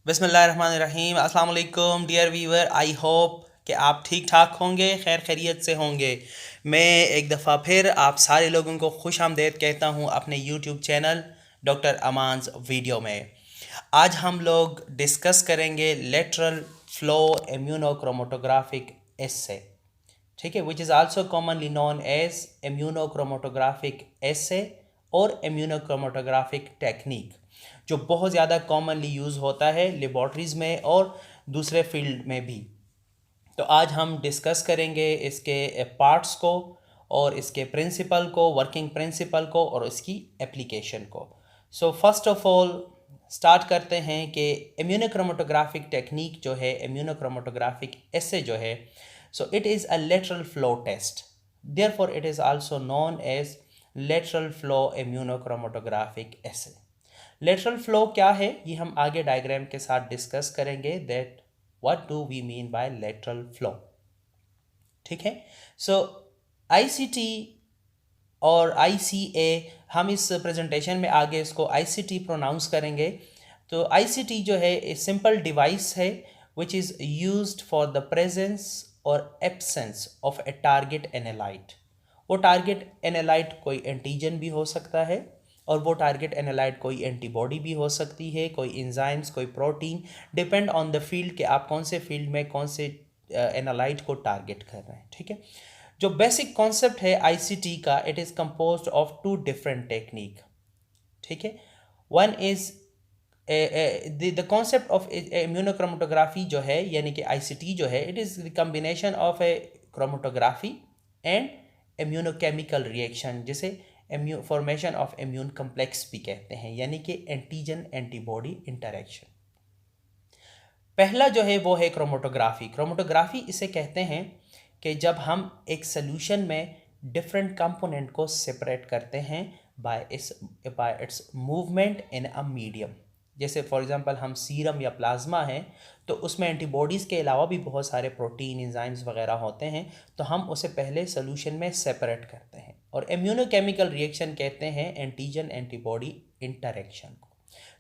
बिस्मिल्लाहिर्रहमानिर्रहीम। अस्सलाम वालेकुम डियर व्यूअर, आई होप कि आप ठीक ठाक होंगे, खैर खैरियत से होंगे। मैं एक दफ़ा फिर आप सारे लोगों को खुश आमदेद कहता हूँ अपने यूट्यूब चैनल डॉक्टर अमान्स वीडियो में। आज हम लोग डिस्कस करेंगे लेटरल फ्लो इम्यूनोक्रोमेटोग्राफिक एसे, ठीक है, which is also commonly known as immunochromatographic assay और इम्यूनोक्रोमेटोग्राफिक टेक्निक, जो बहुत ज़्यादा कॉमनली यूज़ होता है लेबॉर्ट्रीज़ में और दूसरे फील्ड में भी। तो आज हम डिस्कस करेंगे इसके पार्ट्स को और इसके प्रिंसिपल को, वर्किंग प्रिंसिपल को और इसकी एप्लीकेशन को। So first of all start करते हैं कि इम्यूनोक्रोमेटोग्राफिक टेक्निक जो है, इम्यूनोक्रोमेटोग्राफिक एसे जो है, so it is a lateral flow test, therefore it is also known as lateral flow immunochromatographic assay. Lateral flow क्या है ये हम आगे डायग्राम के साथ डिस्कस करेंगे, that what do we mean by lateral flow. ठीक है, सो आईसीटी और आईसीए, हम इस प्रेजेंटेशन में आगे इसको आईसीटी प्रोनाउंस करेंगे। तो आईसीटी जो है एक सिंपल डिवाइस है which is used for the presence और absence of a target analyte. वो टारगेट एनालाइट कोई एंटीजन भी हो सकता है और वो टारगेट एनालाइट कोई एंटीबॉडी भी हो सकती है, कोई एंजाइम्स, कोई protein, depend on the field कि आप कौन से फील्ड में कौन से एनालाइट को टारगेट कर रहे हैं। ठीक है, जो बेसिक कॉन्सेप्ट है आईसीटी का, it is composed of two different technique. ठीक है, one is the concept of immunochromatography जो है, यानी कि आईसीटी जो है, it is the combination of a chromatography and immunochemical reaction, जिसे फॉर्मेशन ऑफ इम्यून कम्प्लेक्स भी कहते हैं, यानी कि एंटीजन एंटीबॉडी इंटरेक्शन। पहला जो है वो है क्रोमेटोग्राफी। क्रोमेटोग्राफी इसे कहते हैं कि जब हम एक सोल्यूशन में डिफरेंट कंपोनेंट को सेपरेट करते हैं bye it's movement in a medium. जैसे फॉर एग्जांपल हम सीरम या प्लाज्मा हैं, तो उसमें एंटीबॉडीज़ के अलावा भी बहुत सारे प्रोटीन, एंजाइम्स वगैरह होते हैं, तो हम उसे पहले सोल्यूशन में सेपरेट करते हैं। और इम्यूनोकेमिकल रिएक्शन कहते हैं एंटीजन एंटीबॉडी इंटरेक्शन को।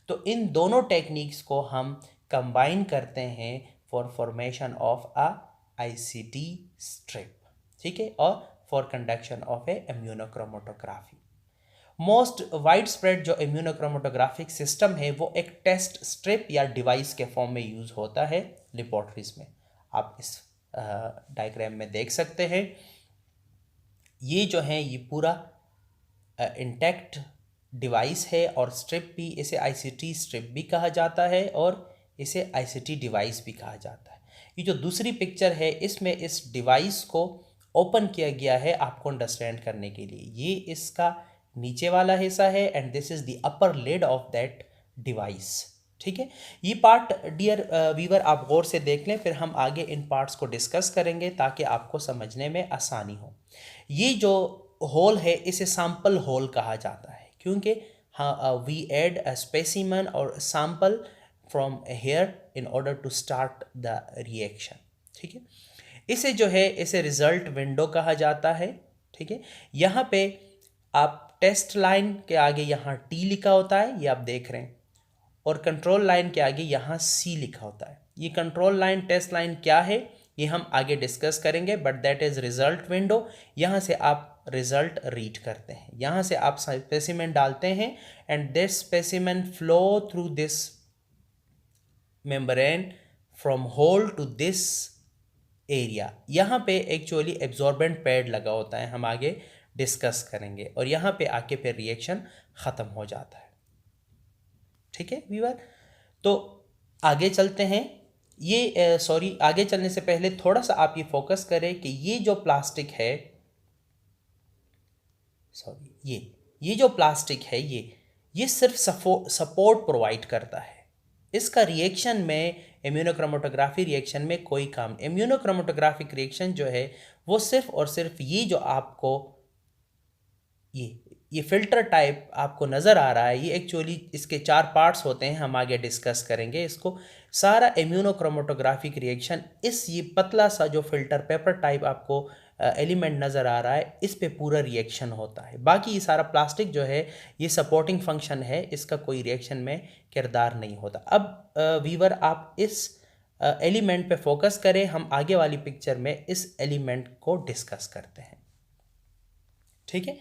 तो इन दोनों टेक्निक्स को हम कंबाइन करते हैं for formation of a ICT strip, ठीक है, और for conduction of a immunochromatography. Most wide spread जो इम्यूनोक्रोमेटोग्राफिक सिस्टम है वो एक टेस्ट स्ट्रिप या डिवाइस के फॉर्म में यूज़ होता है लेबॉर्ट्रीज में। आप इस डायग्राम में देख सकते हैं, ये जो है ये पूरा इंटैक्ट डिवाइस है और स्ट्रिप भी, इसे आईसीटी स्ट्रिप भी कहा जाता है और इसे आईसीटी डिवाइस भी कहा जाता है। ये जो दूसरी पिक्चर है, इसमें इस डिवाइस को ओपन किया गया है आपको अंडरस्टैंड करने के लिए। ये इसका नीचे वाला हिस्सा है and this is the upper lid of that device. ठीक है, ये पार्ट डियर व्यूअर आप गौर से देख लें, फिर हम आगे इन पार्ट्स को डिस्कस करेंगे ताकि आपको समझने में आसानी हो। ये जो होल है इसे सैंपल होल कहा जाता है, क्योंकि हाँ, वी एड अ स्पेसिमन और sample from here in order to start the reaction. ठीक है, इसे जो है इसे रिजल्ट विंडो कहा जाता है। ठीक है, यहाँ पे आप टेस्ट लाइन के आगे यहाँ टी लिखा होता है, ये आप देख रहे हैं, और कंट्रोल लाइन के आगे यहाँ सी लिखा होता है। ये कंट्रोल लाइन, टेस्ट लाइन क्या है ये हम आगे डिस्कस करेंगे, but that is result window. यहाँ से आप रिजल्ट रीड करते हैं, यहाँ से आप स्पेसिमेन डालते हैं and this specimen flow through this membrane from hole to this area. यहाँ पे एक्चुअली एब्जॉर्बेंट पैड लगा होता है, हम आगे डिस्कस करेंगे, और यहाँ पे आके फिर रिएक्शन ख़त्म हो जाता है। ठीक है व्यूअर, तो आगे चलते हैं। ये सॉरी, आगे चलने से पहले थोड़ा सा आप ये फोकस करें कि ये जो प्लास्टिक है, सॉरी, ये जो प्लास्टिक है ये सिर्फ सपोर्ट प्रोवाइड करता है। इसका रिएक्शन में, इम्यूनोक्रोमेटोग्राफी रिएक्शन में कोई काम, इम्यूनोक्रोमेटोग्राफिक रिएक्शन जो है वो सिर्फ और सिर्फ ये जो आपको ये फिल्टर टाइप आपको नज़र आ रहा है, ये एक्चुअली इसके 4 पार्ट्स होते हैं, हम आगे डिस्कस करेंगे इसको। सारा इम्यूनोक्रोमेटोग्राफिक रिएक्शन इस ये पतला सा जो फिल्टर पेपर टाइप आपको एलिमेंट नज़र आ रहा है, इस पे पूरा रिएक्शन होता है। बाकी ये सारा प्लास्टिक जो है ये सपोर्टिंग फंक्शन है, इसका कोई रिएक्शन में किरदार नहीं होता। अब वीवर आप इस एलिमेंट पे फोकस करें, हम आगे वाली पिक्चर में इस एलिमेंट को डिस्कस करते हैं। ठीक है,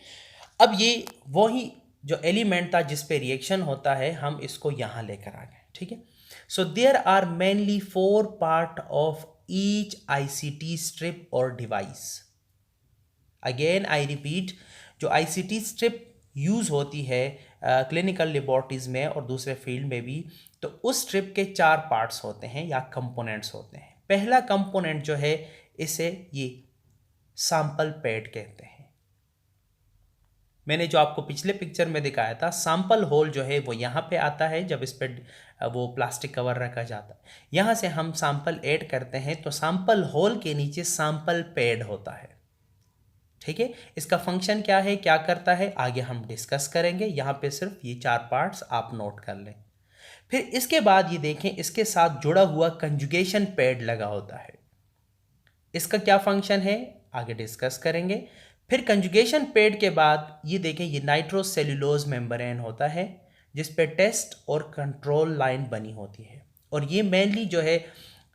अब ये वही जो एलिमेंट था जिस पे रिएक्शन होता है, हम इसको यहाँ लेकर आ गए। ठीक है, so there are mainly 4 part of each ICT strip और डिवाइस। अगेन आई रिपीट, जो ICT स्ट्रिप यूज़ होती है क्लिनिकल लेबॉर्टरीज में और दूसरे फील्ड में भी, तो उस स्ट्रिप के 4 पार्ट्स होते हैं या कंपोनेंट्स होते हैं। पहला कंपोनेंट जो है इसे ये सैंपल पैड कहते हैं। मैंने जो आपको पिछले पिक्चर में दिखाया था, सैंपल होल जो है वो यहाँ पे आता है जब इस पर वो प्लास्टिक कवर रखा जाता है। यहाँ से हम सैंपल ऐड करते हैं तो सैंपल होल के नीचे सैंपल पैड होता है। ठीक है, इसका फंक्शन क्या है, क्या करता है, आगे हम डिस्कस करेंगे। यहाँ पे सिर्फ ये 4 पार्ट्स आप नोट कर लें। फिर इसके बाद ये देखें, इसके साथ जुड़ा हुआ कंजुगेशन पैड लगा होता है। इसका क्या फंक्शन है, आगे डिस्कस करेंगे। फिर कंजुगेशन पैड के बाद ये देखें, ये नाइट्रोसेल्यूलोज मेम्ब्रेन होता है जिस पे टेस्ट और कंट्रोल लाइन बनी होती है। और ये मेनली जो है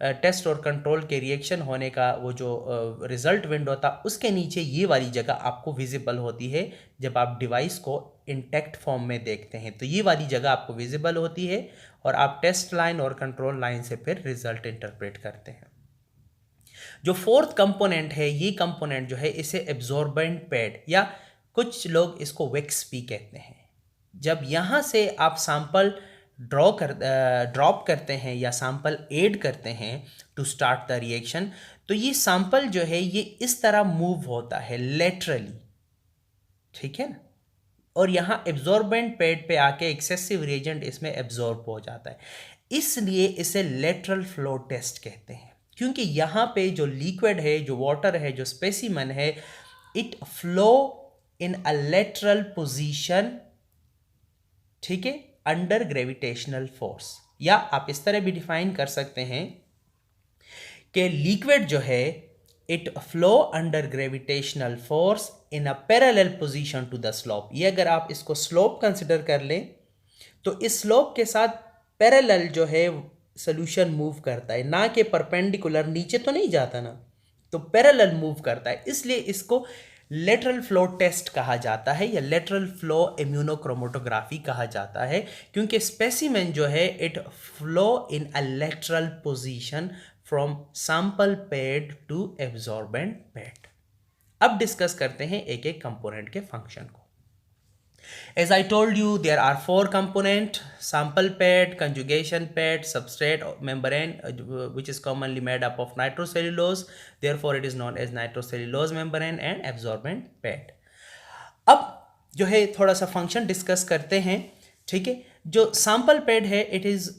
टेस्ट और कंट्रोल के रिएक्शन होने का वो जो रिजल्ट विंडो था, उसके नीचे ये वाली जगह आपको विजिबल होती है। जब आप डिवाइस को इंटैक्ट फॉर्म में देखते हैं तो ये वाली जगह आपको विजिबल होती है और आप टेस्ट लाइन और कंट्रोल लाइन से फिर रिजल्ट इंटरप्रेट करते हैं। जो 4th कंपोनेंट है, ये कंपोनेंट जो है इसे एब्जॉर्बेंट पैड या कुछ लोग इसको वेक्स भी कहते हैं। जब यहाँ से आप सैंपल ड्रॉप करते हैं या सैंपल ऐड करते हैं टू स्टार्ट द रिएक्शन, तो ये सैंपल जो है ये इस तरह मूव होता है लेटरली। ठीक है ना, और यहाँ एब्जॉर्बेंट पैड पे आके एक्सेसिव रिएजेंट इसमें एब्जॉर्ब हो जाता है। इसलिए इसे लेटरल फ्लो टेस्ट कहते हैं, क्योंकि यहाँ पे जो लिक्विड है, जो वाटर है, जो स्पेसिमन है, it flow in a lateral position. ठीक है, अंडर ग्रेविटेशनल फोर्स, या आप इस तरह भी डिफाइन कर सकते हैं कि लिक्विड जो है it flow under gravitational force in a parallel position to the slope. ये अगर आप इसको स्लोप कंसिडर कर लें तो इस स्लोप के साथ पैरेलल जो है सोल्यूशन मूव करता है, ना कि परपेंडिकुलर, नीचे तो नहीं जाता ना, तो पैरेलल मूव करता है। इसलिए इसको लेटरल फ्लो टेस्ट कहा जाता है या लेटरल फ्लो इम्यूनोक्रोमेटोग्राफी कहा जाता है, क्योंकि स्पेसिमेन जो है it flow in a lateral position from sample pad to absorbent pad. अब डिस्कस करते हैं एक एक कंपोनेंट के फंक्शन को। As I told you, there are 4 components: sample pad, conjugation pad, substrate membrane, which is commonly made up of nitrocellulose. Therefore, it is known as nitrocellulose membrane, and absorbent pad. अब जो है थोड़ा सा function discuss करते हैं। ठीक है, जो सैंपल पैड है it is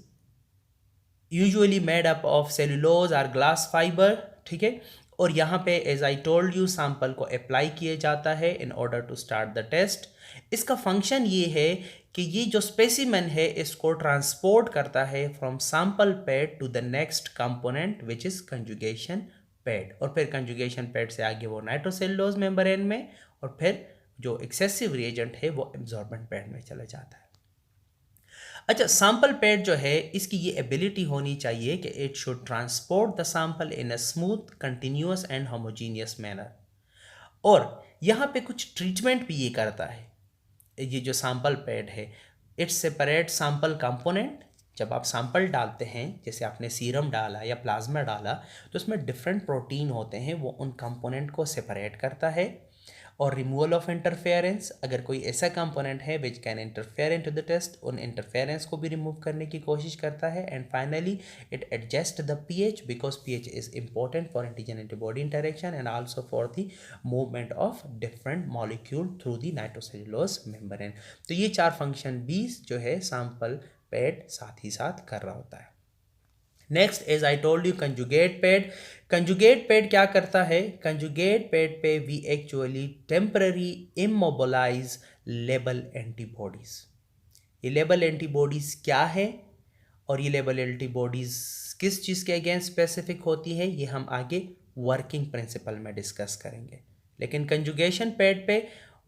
usually made up of cellulose और ग्लास फाइबर। ठीक है, और यहाँ पे as I told you sample को अप्लाई किया जाता है in order to start the test. इसका फंक्शन ये है कि ये जो स्पेसिमेन है इसको ट्रांसपोर्ट करता है from sample pad to the next component which is conjugation pad, और फिर कंजुगेशन पैड से आगे वो नाइट्रोसेल्यूलोज मेम्ब्रेन में, और फिर जो एक्सेसिव रिएजेंट है वो एब्जॉर्बेंट पैड में चला जाता है। अच्छा, सैंपल पैड जो है इसकी ये एबिलिटी होनी चाहिए कि it should transport the sample in a smooth, continuous and homogeneous manner. और यहाँ पे कुछ ट्रीटमेंट भी ये करता है। ये जो सैंपल पैड है इट सेपरेट सैंपल कंपोनेंट। जब आप सैंपल डालते हैं, जैसे आपने सीरम डाला या प्लाज्मा डाला, तो उसमें डिफरेंट प्रोटीन होते हैं, वो उन कंपोनेंट को सेपरेट करता है। और रिमूवल ऑफ इंटरफेरेंस, अगर कोई ऐसा कंपोनेंट है which can interfere into the test, उन इंटरफेरेंस को भी रिमूव करने की कोशिश करता है। And finally it adjust the pH, because pH is important for antigen antibody interaction and also for the movement of different molecule through the nitrocellulose membrane. तो ये 4 फंक्शन 20 जो है सैंपल पैड साथ ही साथ कर रहा होता है। Next, as I told you, conjugate pad. Conjugate pad क्या करता है? कंजुगेट पैड पे we actually temporary immobilise label antibodies. ये लेबल एंटीबॉडीज क्या है और ये लेबल एंटीबॉडीज किस चीज़ के अगेंस्ट स्पेसिफिक होती है, ये हम आगे वर्किंग प्रिंसिपल में डिस्कस करेंगे। लेकिन कंजुगेशन पैड पे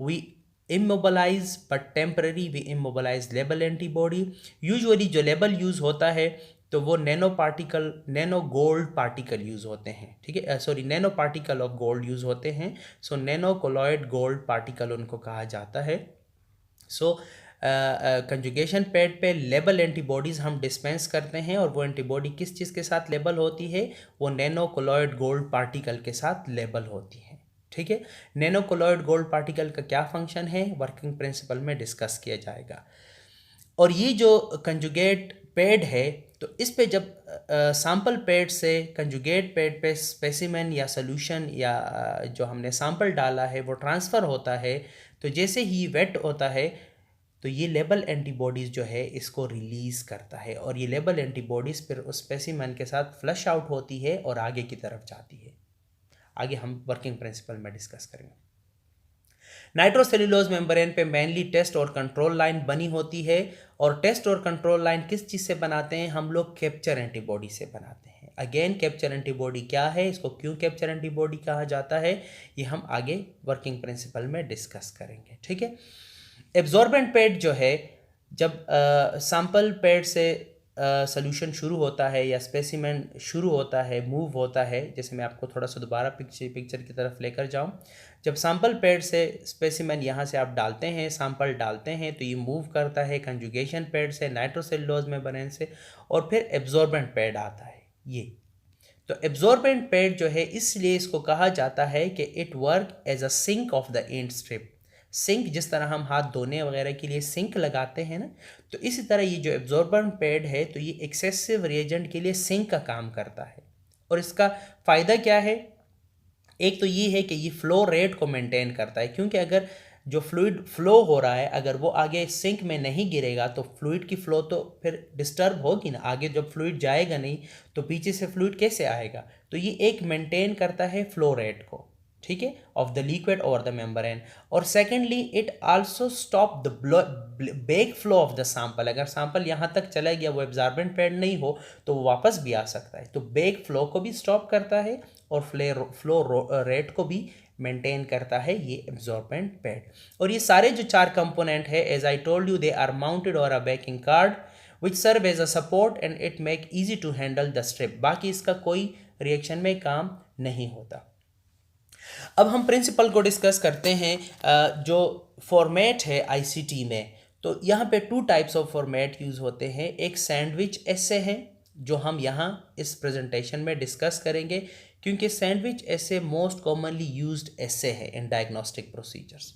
we immobilise but temporary we immobilise label antibody. Usually जो लेबल यूज़ होता है तो वो nano particle, nano gold particle use होते हैं, ठीक है, sorry nano particle of gold use होते हैं। So nano colloid gold particle उनको कहा जाता है। सो कंजुगेशन पैड पे लेबल एंटीबॉडीज़ हम डिस्पेंस करते हैं, और वो एंटीबॉडी किस चीज़ के साथ लेबल होती है, वो नैनो कोलॉइड गोल्ड पार्टिकल के साथ लेबल होती है, ठीक है। नैनो कोलॉइड गोल्ड पार्टिकल का क्या फंक्शन है, वर्किंग प्रिंसिपल में डिस्कस किया जाएगा। और ये जो कंजुगेट पैड है, तो इस पे जब सैंपल पैड से कंजुगेट पैड पे स्पेसिमेन या सोल्यूशन या जो हमने सैंपल डाला है वो ट्रांसफ़र होता है, तो जैसे ही वेट होता है तो ये लेबल एंटीबॉडीज़ जो है इसको रिलीज़ करता है, और ये लेबल एंटीबॉडीज़ फिर उस स्पेसिमेन के साथ फ्लश आउट होती है और आगे की तरफ जाती है। आगे हम वर्किंग प्रिंसिपल में डिस्कस करेंगे। नाइट्रोसेल्यूलोज मेम्ब्रेन पे मेनली टेस्ट और कंट्रोल लाइन बनी होती है, और टेस्ट और कंट्रोल लाइन किस चीज़ से बनाते हैं, हम लोग कैप्चर एंटीबॉडी से बनाते हैं। अगेन कैप्चर एंटीबॉडी क्या है, इसको क्यों कैप्चर एंटीबॉडी कहा जाता है, ये हम आगे वर्किंग प्रिंसिपल में डिस्कस करेंगे, ठीक है। एब्जॉर्बेंट पैड जो है, जब सैंपल पैड से सोल्यूशन शुरू होता है या स्पेसिमेन शुरू होता है, मूव होता है, जैसे मैं आपको थोड़ा सा दोबारा पिक्चर की तरफ लेकर जाऊं। जब सैंपल पैड से स्पेसिमेन यहाँ से आप डालते हैं, सैंपल डालते हैं, तो ये मूव करता है कंजुगेशन पैड से नाइट्रोसेल्यूलोज मेम्ब्रेन से, और फिर एब्जॉर्बेंट पैड आता है ये। तो एब्जॉर्बेंट पैड जो है, इसलिए इसको कहा जाता है कि it work as a sink of the end strip. Sink, जिस तरह हम हाथ धोने वगैरह के लिए सिंक लगाते हैं ना, तो इसी तरह ये जो एब्जॉर्बेंट पैड है, तो ये एक्सेसिव रिएजेंट के लिए सिंक का काम करता है। और इसका फ़ायदा क्या है, एक तो ये है कि ये फ्लो रेट को मेंटेन करता है, क्योंकि अगर जो फ्लूइड फ्लो हो रहा है अगर वो आगे सिंक में नहीं गिरेगा तो फ्लूइड की फ्लो तो फिर डिस्टर्ब होगी ना, आगे जब फ्लूइड जाएगा नहीं तो पीछे से फ्लूइड कैसे आएगा। तो ये एक मेंटेन करता है फ्लो रेट को, ठीक है, of the liquid over the membrane. और secondly it also stop the back flow of the sample. अगर सैंपल यहाँ तक चला गया, वो एब्जॉर्बेंट पैड नहीं हो, तो वो वापस भी आ सकता है। तो बैक फ्लो को भी स्टॉप करता है और फ्लो रेट को भी मेंटेन करता है ये एब्जॉर्बेंट पैड। और ये सारे जो 4 कंपोनेंट है, as I told you, they are mounted और a backing card which serve as a support and it make easy to handle the strip. बाकी इसका कोई रिएक्शन में काम नहीं होता। अब हम प्रिंसिपल को डिस्कस करते हैं। जो फॉर्मेट है आईसीटी में, तो यहाँ पे 2 टाइप्स ऑफ फॉर्मेट यूज़ होते हैं। एक सैंडविच एसे है जो हम यहाँ इस प्रेजेंटेशन में डिस्कस करेंगे, क्योंकि सैंडविच एसे मोस्ट कॉमनली यूज्ड एसे है इन डायग्नोस्टिक प्रोसीजर्स।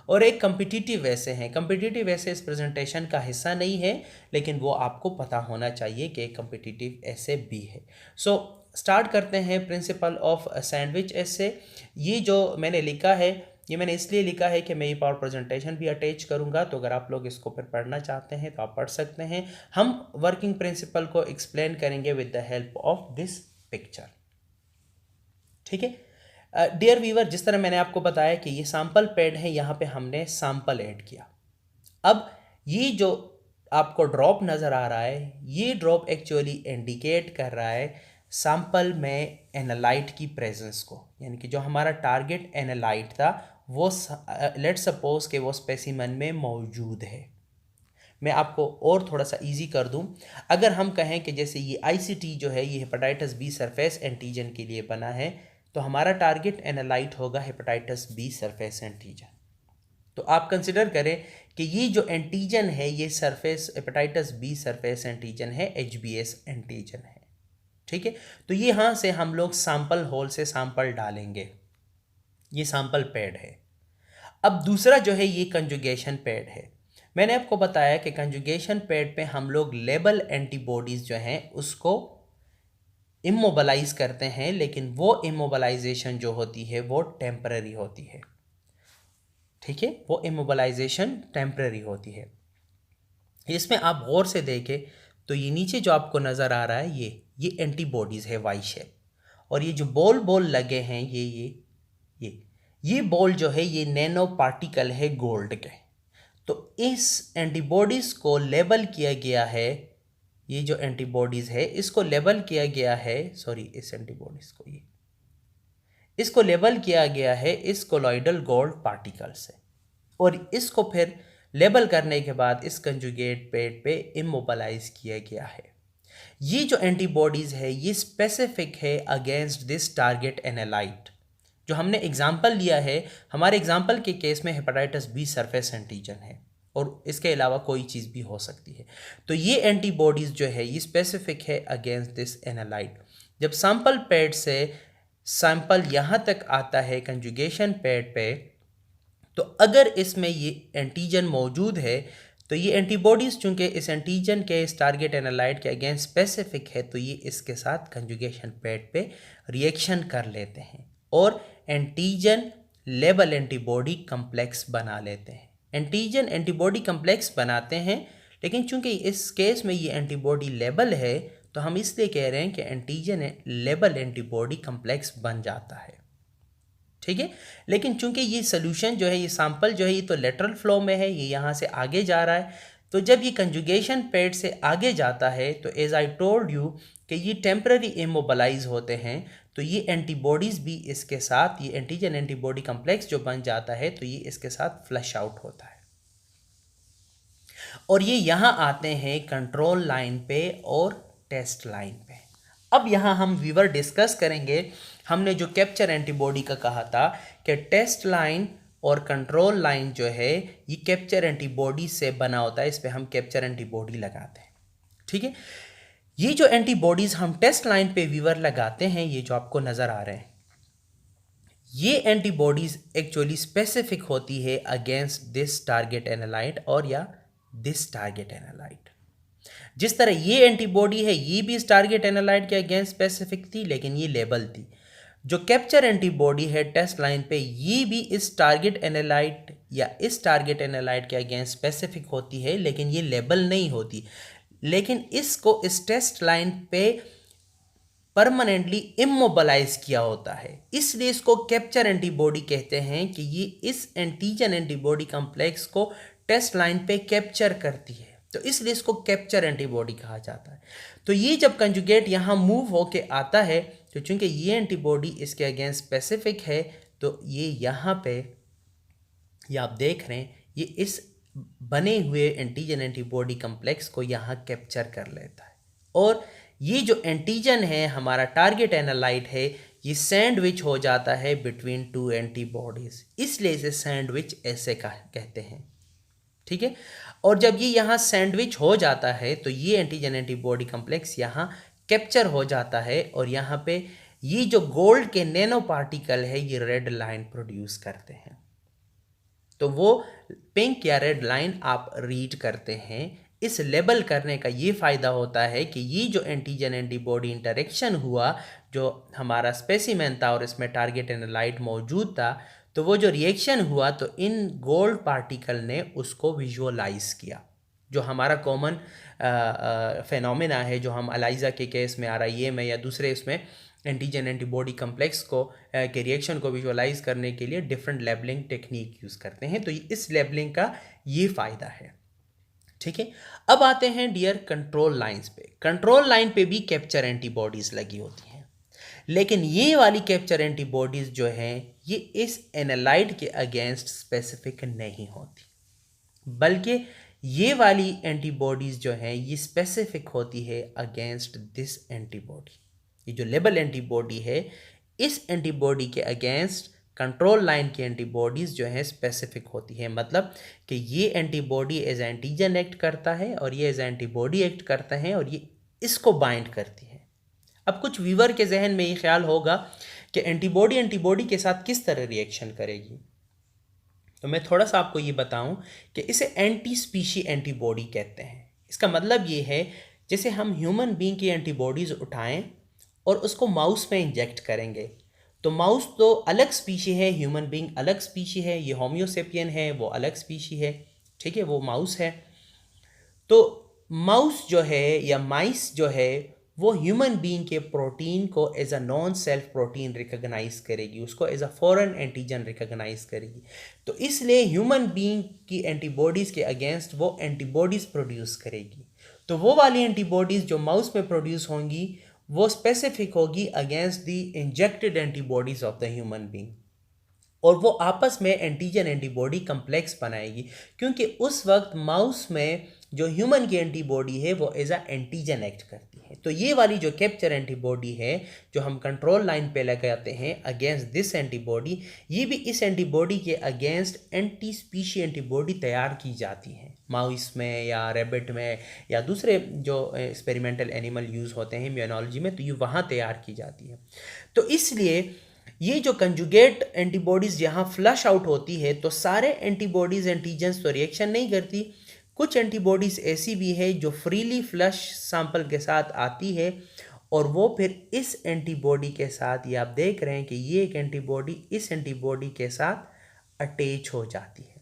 और एक कम्पिटिटिव एसे है। कम्पिटिटिव एसे इस प्रेजेंटेशन का हिस्सा नहीं है, लेकिन वो आपको पता होना चाहिए कि एक कम्पिटिटिव एसे भी है। सो स्टार्ट करते हैं प्रिंसिपल ऑफ सैंडविच एसे। ये जो मैंने लिखा है, ये मैंने इसलिए लिखा है कि मैं ये पावर प्रेजेंटेशन भी अटैच करूँगा, तो अगर आप लोग इसको फिर पढ़ना चाहते हैं तो आप पढ़ सकते हैं। हम वर्किंग प्रिंसिपल को एक्सप्लेन करेंगे with the help of this picture, ठीक है। डियर व्यूअर, जिस तरह मैंने आपको बताया कि ये सैंपल पैड है, यहाँ पे हमने सैंपल ऐड किया। अब ये जो आपको ड्रॉप नज़र आ रहा है, ये ड्रॉप एक्चुअली इंडिकेट कर रहा है सैंपल में एनालाइट की प्रेजेंस को, यानी कि जो हमारा टारगेट एनालाइट था वो लेट सपोज के वो स्पेसिमेन में मौजूद है। मैं आपको और थोड़ा सा इजी कर दूं, अगर हम कहें कि जैसे ये आईसीटी जो है ये हेपेटाइटिस बी सरफेस एंटीजन के लिए बना है, तो हमारा टारगेट एनालाइट होगा हेपेटाइटिस बी सरफेस एंटीजन। तो आप कंसिडर करें कि ये जो एंटीजन है ये surface hepatitis B surface antigen है, एचबीएस एंटीजन है, ठीक है। तो ये यहाँ से हम लोग सैंपल होल से सैंपल डालेंगे, ये सैंपल पैड है। अब दूसरा जो है ये कंजुगेशन पैड है। मैंने आपको बताया कि कंजुगेशन पैड पे हम लोग लेबल एंटीबॉडीज़ जो हैं उसको इमोबलाइज करते हैं, लेकिन वो इमोबलाइजेशन जो होती है वो टेम्पररी होती है, ठीक है, वो इमोबलाइजेशन टेम्पररी होती है। इसमें आप गौर से देखें तो ये नीचे जो आपको नज़र आ रहा है ये एंटीबॉडीज़ है वाई शेप, और ये जो बॉल लगे हैं ये बॉल जो है ये नैनो पार्टिकल है गोल्ड के। तो इस एंटीबॉडीज़ को लेबल किया गया है, ये जो एंटीबॉडीज़ है इसको लेबल किया गया है, सॉरी इस एंटीबॉडीज़ को इसको लेबल किया गया है इस कोलॉइडल गोल्ड पार्टिकल से, और इसको फिर लेबल करने के बाद इस कंजुगेट पेड पे इमोबलाइज किया गया है। ये जो एंटीबॉडीज़ है ये स्पेसिफिक है अगेंस्ट दिस टारगेट एनालाइट। जो हमने एग्जाम्पल लिया है, हमारे एग्जाम्पल के केस में हेपेटाइटिस बी सरफेस एंटीजन है और इसके अलावा कोई चीज़ भी हो सकती है। तो ये एंटीबॉडीज़ जो है ये स्पेसिफिक है अगेंस्ट दिस एनालाइट। जब सैंपल पैड से सैंपल यहाँ तक आता है कंजुगेशन पैड पे, तो अगर इसमें ये एंटीजन मौजूद है तो ये एंटीबॉडीज़ चूँकि इस एंटीजन के इस टारगेट एनालाइट के अगेंस्ट स्पेसिफिक है, तो ये इसके साथ कंजुगेशन पैड पे रिएक्शन कर लेते हैं और एंटीजन लेबल एंटीबॉडी कम्प्लेक्स बना लेते हैं। एंटीजन एंटीबॉडी कम्प्लेक्स बनाते हैं, लेकिन चूंकि इस केस में ये एंटीबॉडी लेबल है तो हम इसलिए कह रहे हैं कि एंटीजन लेबल एंटीबॉडी कम्प्लेक्स बन जाता है। ठीक है, लेकिन चूंकि ये सोल्यूशन जो है, ये सैंपल जो है ये तो लेटरल फ्लो में है, ये यहाँ से आगे जा रहा है, तो जब ये कंजुगेशन पैड से आगे जाता है तो एज आई टोल्ड यू कि ये टेम्पररी इमोबलाइज होते हैं, तो ये एंटीबॉडीज़ भी इसके साथ, ये एंटीजन एंटीबॉडी कम्प्लेक्स जो बन जाता है तो ये इसके साथ फ्लश आउट होता है और ये यहाँ आते हैं कंट्रोल लाइन पे और टेस्ट लाइन पे। अब यहाँ हम व्यूअर डिस्कस करेंगे, हमने जो कैप्चर एंटीबॉडी का कहा था कि टेस्ट लाइन और कंट्रोल लाइन जो है ये कैप्चर एंटीबॉडी से बना होता है, इस पर हम कैप्चर एंटीबॉडी लगाते हैं। ठीक है, ये जो एंटीबॉडीज़ हम टेस्ट लाइन पे व्यूअर लगाते हैं, ये जो आपको नज़र आ रहे हैं, ये एंटीबॉडीज़ एक्चुअली स्पेसिफिक होती है अगेंस्ट दिस टारगेट एनालाइट और या दिस टारगेट एनालाइट। जिस तरह ये एंटीबॉडी है ये भी इस टारगेट एनालाइट के अगेंस्ट स्पेसिफिक थी, लेकिन ये लेबल थी। जो कैप्चर एंटीबॉडी है टेस्ट लाइन पे, ये भी इस टारगेट एनालाइट या इस टारगेट एनालाइट के अगेंस्ट स्पेसिफिक होती है, लेकिन ये लेबल नहीं होती। लेकिन इसको इस टेस्ट लाइन पे परमानेंटली इमोबलाइज किया होता है, इसलिए इसको कैप्चर एंटीबॉडी कहते हैं कि ये इस एंटीजन एंटीबॉडी कॉम्प्लेक्स को टेस्ट लाइन पे कैप्चर करती है, तो इसलिए इसको कैप्चर एंटीबॉडी कहा जाता है। तो ये जब कंजुगेट यहाँ मूव होके आता है, तो चूंकि ये एंटीबॉडी इसके अगेंस्ट स्पेसिफिक है, तो ये यहाँ पे ये आप देख रहे हैं, ये इस बने हुए एंटीजन एंटीबॉडी कम्प्लेक्स को यहाँ कैप्चर कर लेता है और ये जो एंटीजन है हमारा टारगेट एनालाइट है, ये सैंडविच हो जाता है बिटवीन टू एंटीबॉडीज, इसलिए इसे सैंडविच ऐसे कहते हैं। ठीक है, और जब ये यहाँ सैंडविच हो जाता है तो ये एंटीजन एंटीबॉडी कम्प्लेक्स यहाँ कैप्चर हो जाता है और यहाँ पे ये जो गोल्ड के नैनो पार्टिकल है ये रेड लाइन प्रोड्यूस करते हैं। तो वो पिंक या रेड लाइन आप रीड करते हैं। इस लेबल करने का ये फ़ायदा होता है कि ये जो एंटीजन एंटीबॉडी इंटरेक्शन हुआ, जो हमारा स्पेसिमेन था और इसमें टारगेट एनालाइट मौजूद था, तो वो जो रिएक्शन हुआ तो इन गोल्ड पार्टिकल ने उसको विजुअलाइज किया। जो हमारा कॉमन फेनोमेना है जो हम एलाइजा के केस में RIA में या दूसरे इसमें एंटीजन एंटीबॉडी कम्प्लेक्स को के रिएक्शन को विजुअलाइज करने के लिए डिफरेंट लेबलिंग टेक्निक यूज़ करते हैं, तो इस लेबलिंग का ये फ़ायदा है। ठीक है, अब आते हैं डियर कंट्रोल लाइंस पे। कंट्रोल लाइन पे भी कैप्चर एंटीबॉडीज़ लगी होती हैं, लेकिन ये वाली कैप्चर एंटीबॉडीज़ जो हैं ये इस एनालाइट के अगेंस्ट स्पेसिफिक नहीं होती, बल्कि ये वाली एंटीबॉडीज़ जो हैं ये स्पेसिफिक होती है अगेंस्ट दिस एंटीबॉडी। ये जो लेबल एंटीबॉडी है, इस एंटीबॉडी के अगेंस्ट कंट्रोल लाइन की एंटीबॉडीज़ जो हैं स्पेसिफिक होती है, मतलब कि ये एंटीबॉडी एज एंटीजन एक्ट करता है और ये एज एंटीबॉडी एक्ट करता है और ये इसको बाइंड करती है। अब कुछ व्यूअर के जहन में ये ख्याल होगा कि एंटीबॉडी के साथ किस तरह रिएक्शन करेगी, तो मैं थोड़ा सा आपको ये बताऊं कि इसे एंटी स्पीशी एंटीबॉडी कहते हैं। इसका मतलब ये है जैसे हम ह्यूमन बीइंग की एंटीबॉडीज़ उठाएं और उसको माउस में इंजेक्ट करेंगे, तो माउस तो अलग स्पीशी है, ह्यूमन बीइंग अलग स्पीशी है, ये होम्योसेपियन है वो अलग स्पीशी है, ठीक है, वो माउस है। तो माउस जो है या माइस जो है वो ह्यूमन बीइंग के प्रोटीन को as a non self protein recognise करेगी, उसको as a foreign antigen recognise करेगी। तो इसलिए ह्यूमन बीइंग की एंटीबॉडीज़ के अगेंस्ट वो एंटीबॉडीज़ प्रोड्यूस करेगी। तो वो वाली एंटीबॉडीज़ जो माउस में प्रोड्यूस होंगी वो स्पेसिफिक होगी against the injected antibodies of the human being, और वो आपस में एंटीजन एंटीबॉडी कम्प्लेक्स बनाएगी, क्योंकि उस वक्त माउस में जो ह्यूमन की एंटीबॉडी है वो एज अ एंटीजन एक्ट करती है। तो ये वाली जो कैप्चर एंटीबॉडी है जो हम कंट्रोल लाइन पे लगाते हैं अगेंस्ट दिस एंटीबॉडी, ये भी इस एंटीबॉडी के अगेंस्ट एंटी स्पीशी एंटीबॉडी तैयार की जाती है माउस में या रैबिट में या दूसरे जो एक्सपेरिमेंटल एनिमल यूज़ होते हैं इम्यूनोलॉजी में, तो ये वहाँ तैयार की जाती है। तो इसलिए ये जो कंजुगेट एंटीबॉडीज़ यहाँ फ्लश आउट होती है तो सारे एंटीबॉडीज़ एंटीजेंस तो रिएक्शन नहीं करती, कुछ एंटीबॉडीज़ ऐसी भी है जो फ्रीली फ्लश सैंपल के साथ आती है और वो फिर इस एंटीबॉडी के साथ, ये आप देख रहे हैं कि ये एक एंटीबॉडी इस एंटीबॉडी के साथ अटैच हो जाती है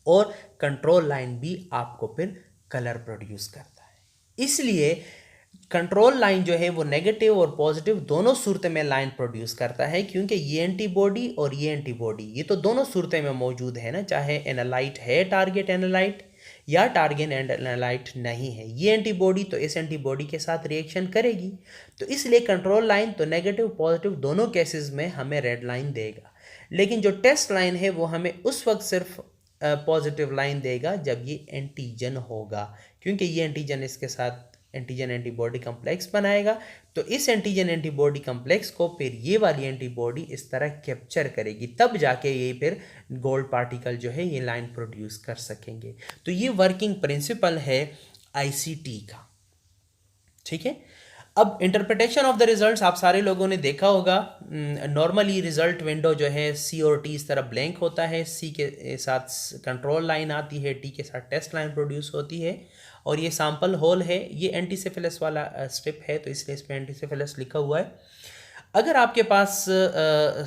और कंट्रोल लाइन भी आपको फिर कलर प्रोड्यूस करता है। इसलिए कंट्रोल लाइन जो है वो नेगेटिव और पॉजिटिव दोनों सूरत में लाइन प्रोड्यूस करता है, क्योंकि ये एंटीबॉडी और ये एंटीबॉडी ये तो दोनों सूरतें में मौजूद है ना, चाहे एनालाइट है टारगेट एनालाइट या टारगेट एनालाइट नहीं है, ये एंटीबॉडी तो इस एंटीबॉडी के साथ रिएक्शन करेगी। तो इसलिए कंट्रोल लाइन तो नेगेटिव पॉजिटिव दोनों केसेस में हमें रेड लाइन देगा, लेकिन जो टेस्ट लाइन है वो हमें उस वक्त सिर्फ पॉजिटिव लाइन देगा जब ये एंटीजन होगा, क्योंकि ये एंटीजन इसके साथ एंटीजन एंटीबॉडी कम्प्लेक्स बनाएगा। तो इस एंटीजन एंटीबॉडी कम्प्लेक्स को फिर ये वाली एंटीबॉडी इस तरह कैप्चर करेगी, तब जाके ये फिर गोल्ड पार्टिकल जो है ये लाइन प्रोड्यूस कर सकेंगे। तो ये वर्किंग प्रिंसिपल है आईसीटी का, ठीक है। अब इंटरप्रिटेशन ऑफ द रिजल्ट्स आप सारे लोगों ने देखा होगा, नॉर्मली रिजल्ट विंडो जो है सी और टी इस तरह ब्लैंक होता है, सी के साथ कंट्रोल लाइन आती है, टी के साथ टेस्ट लाइन प्रोड्यूस होती है, और ये सैंपल होल है, ये एंटीसिफिलिस वाला स्ट्रिप है तो इसलिए इस पर एंटीसिफिलिस लिखा हुआ है। अगर आपके पास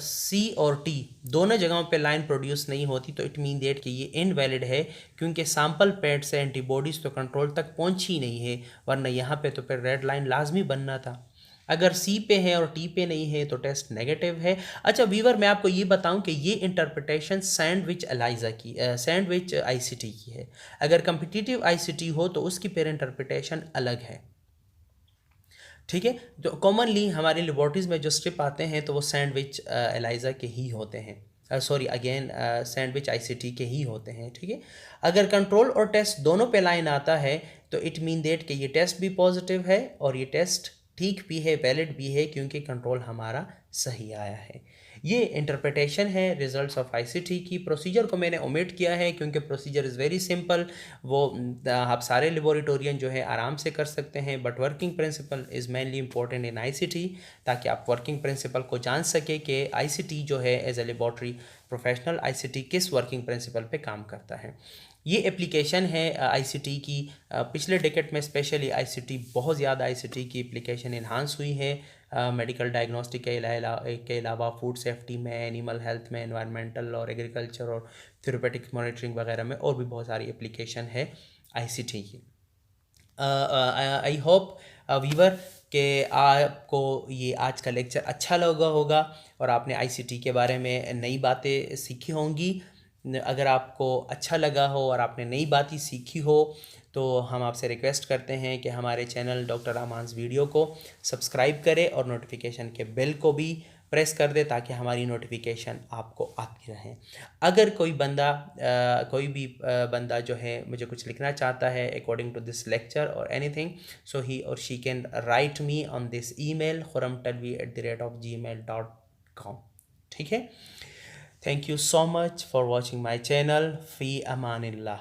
सी और टी दोनों जगहों पे लाइन प्रोड्यूस नहीं होती तो इट मीन दैट कि ये इनवैलिड है, क्योंकि सैंपल पैड से एंटीबॉडीज़ तो कंट्रोल तक पहुंची नहीं है, वरना यहाँ पे तो फिर रेड लाइन लाजमी बनना था। अगर सी पे है और टी पे नहीं है तो टेस्ट नेगेटिव है। अच्छा वीवर, मैं आपको ये बताऊं कि ये इंटरप्रिटेशन सैंडविच एलाइजा की सैंडविच आईसीटी की है। अगर कम्पिटिटिव आईसीटी हो तो उसकी फिर इंटरप्रिटेशन अलग है, ठीक है। तो कॉमनली हमारी लेबॉर्ट्रीज में जो स्ट्रिप आते हैं तो वो सैंडविच एलाइजा के ही होते हैं, सॉरी अगेन सैंडविच आईसीटी के ही होते हैं, ठीक है। अगर कंट्रोल और टेस्ट दोनों पे लाइन आता है तो इट मीन देट कि ये टेस्ट भी पॉजिटिव है और ये टेस्ट ठीक भी है, वैलिड भी है, क्योंकि कंट्रोल हमारा सही आया है। ये इंटरप्रिटेशन है रिजल्ट्स ऑफ आईसीटी की। प्रोसीजर को मैंने ओमिट किया है क्योंकि प्रोसीजर इज़ वेरी सिंपल, वो आप सारे लेबोरेटोरियन जो है आराम से कर सकते हैं, but working principle is mainly important in ICT, ताकि आप वर्किंग प्रिंसिपल को जान सके कि आईसीटी जो है as a laboratory professional ICT किस वर्किंग प्रिंसिपल पे काम करता है। ये एप्लीकेशन है आईसीटी की, पिछले डेकेड में स्पेशली आईसीटी बहुत ज़्यादा आईसीटी की एप्लीकेशन इन्हांस हुई है, मेडिकल डायग्नोस्टिक के अलावा फूड सेफ्टी में, एनिमल हेल्थ में, एनवायरमेंटल और एग्रीकल्चर और थेरेपेटिक मॉनिटरिंग वगैरह में, और भी बहुत सारी एप्लीकेशन है आईसीटी की। आई होप वीवर कि आपको ये आज का लेक्चर अच्छा लगा होगा और आपने आईसीटी के बारे में नई बातें सीखी होंगी। अगर आपको अच्छा लगा हो और आपने नई बातें सीखी हो तो हम आपसे रिक्वेस्ट करते हैं कि हमारे चैनल डॉक्टर अमांस वीडियो को सब्सक्राइब करें और नोटिफिकेशन के बेल को भी प्रेस कर दे ताकि हमारी नोटिफिकेशन आपको आती रहे। अगर कोई बंदा जो है मुझे कुछ लिखना चाहता है अकॉर्डिंग टू दिस लेक्चर और एनीथिंग, सो ही और she can write me on this email khuramtalvi@gmail.com, ठीक है। Thank you so much for watching my channel. Fi Amanillah.